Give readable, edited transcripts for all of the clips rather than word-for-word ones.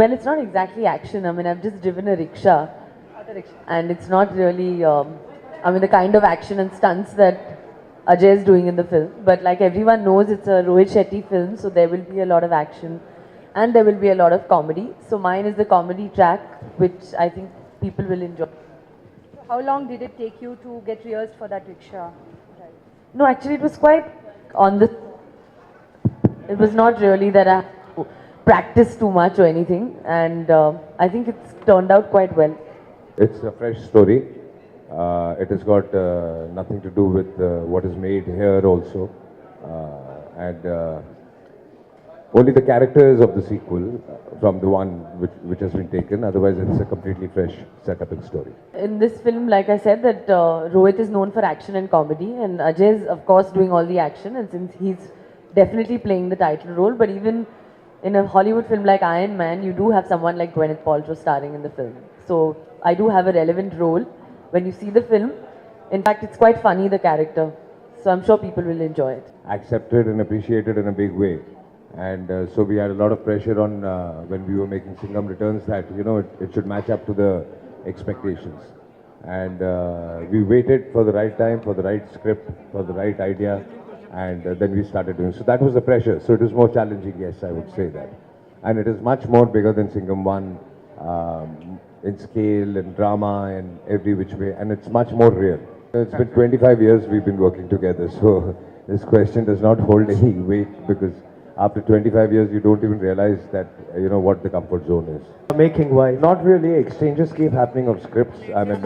Well, it's not exactly action. I mean, I've just driven a rickshaw, and it's not really, I mean, the kind of action and stunts that Ajay is doing in the film. But like everyone knows, it's a Rohit Shetty film, so there will be a lot of action, and there will be a lot of comedy. So mine is the comedy track, which I think people will enjoy. How long did it take you to get rehearsed for that rickshaw? Right. No, actually, it was quite on the. It was not really that I had to practice too much or anything, and I think it's turned out quite well. It's a fresh story. It has got nothing to do with what is made here also. And only the characters of the sequel from the one which has been taken. Otherwise, it's a completely fresh setup and story. In this film, like I said, that Rohit is known for action and comedy, and Ajay is, of course, doing all the action, and since he's definitely playing the title role, but even in a Hollywood film like Iron Man, you do have someone like Gwyneth Paltrow starring in the film. So I do have a relevant role when you see the film. In fact, it's quite funny, the character. So I'm sure people will enjoy it. Accepted and appreciated in a big way. And so we had a lot of pressure on when we were making Singham Returns that, you know, it should match up to the expectations. And we waited for the right time, for the right script, for the right idea, and then we started doing. So that was the pressure. So it was more challenging, yes, I would say that. And it is much more bigger than Singham 1 in scale and drama and every which way, and it's much more real. It's been 25 years we've been working together, so this question does not hold any weight because after 25 years you don't even realize that, you know, what the comfort zone is. Making wise. Not really. Exchanges keep happening of scripts. I mean,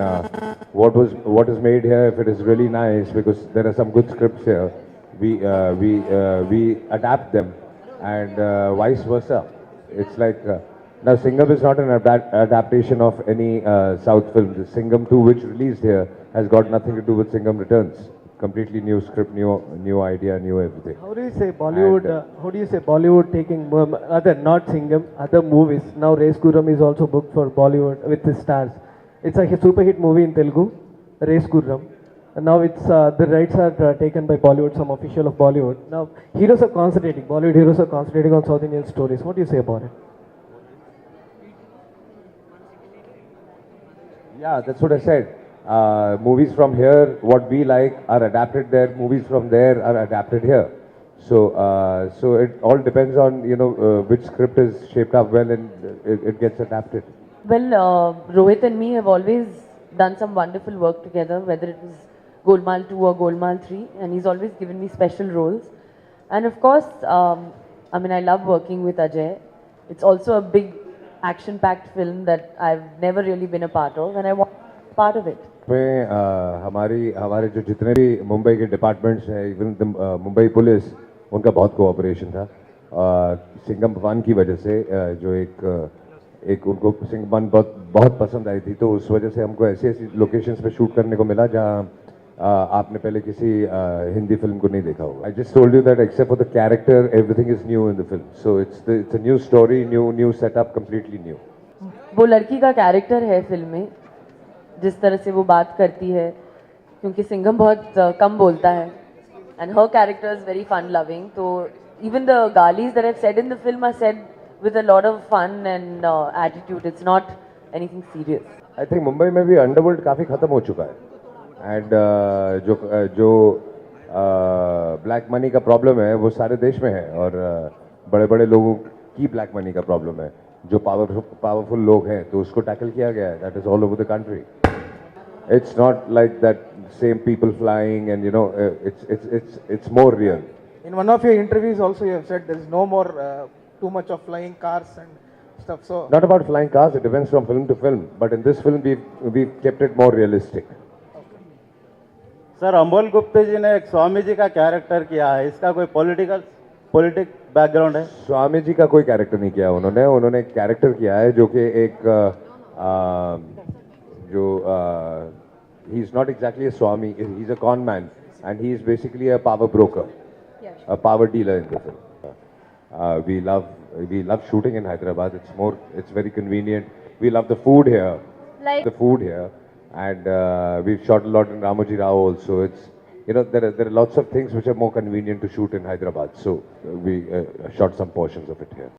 what is made here, if it is really nice, because there are some good scripts here, we adapt them, and vice versa. It's like now Singham is not an adaptation of any South film. The Singham 2, which released here, has got nothing to do with Singham Returns. Completely new script, new idea, new everything. How do you say Bollywood? How do you say Bollywood taking other not Singham, other movies? Now Race Gurram is also booked for Bollywood with the stars. It's a super hit movie in Telugu, Race Gurram. And now it's the rights are taken by Bollywood, some official of Bollywood. Now heroes are concentrating. Bollywood heroes are concentrating on South Indian stories. What do you say about it? Yeah, that's what I said. Movies from here, what we like, are adapted there. Movies from there are adapted here. So, so it all depends on, you know, which script is shaped up well and it gets adapted. Well, Rohit and me have always done some wonderful work together, whether it was Golmaal 2 or Golmaal 3, and he's always given me special roles. And of course, I mean, I love working with Ajay. It's also a big action-packed film that I've never really been a part of, and I want to be part of it. में हमारे जो जितने भी मुंबई के departments हैं, even Mumbai police, उनका बहुत cooperation था. सिंघम 1 की वजह से जो एक उनको सिंघम 1 बहुत पसंद आई थी, तो उस वजह से हमको ऐसी लोकेशंस पे शूट करने को मिला जहां आपने पहले किसी हिंदी फिल्म को नहीं देखा होगा. I just told you that except for the character everything is new in the film. So it's a new story, new setup, completely new. वो लड़की का कैरेक्टर है फिल्म में, जिस तरह से वो बात करती है, क्योंकि सिंघम बहुत कम बोलता है, एंड हर character is very fun loving. तो इवन द गालीज that I have said in the film are said with a lot of fun and attitude. It's not anything serious. I think Mumbai में भी अंडरवर्ल्ड काफ़ी ख़त्म हो चुका है, एंड जो ब्लैक मनी का प्रॉब्लम है वो सारे देश में है, और बड़े बड़े लोगों की ब्लैक मनी का प्रॉब्लम है. जो पावरफुल लोग हैं, तो उसको टैकल किया गया है. That is all over the country. It's not like that same people flying, and you know, it's more real. In one of your interviews also you have said there is no more too much of flying cars and stuff. So Not about flying cars, it depends from film to film, but in this film we've kept it more realistic. Sir, Amol Gupte ji ने एक स्वामी जी का character किया है, इसका कोई politic background है? स्वामी जी का कोई कैरेक्टर नहीं किया उन्होंने एक कैरेक्टर किया है जो कि एक जो he is not exactly a Swami, he is a con man, and he is basically a power broker, a power dealer in the film. We love shooting in Hyderabad. It's very convenient. We love the food here, and we've shot a lot in Ramoji Rao also. It's, you know, there are lots of things which are more convenient to shoot in Hyderabad. So we shot some portions of it here.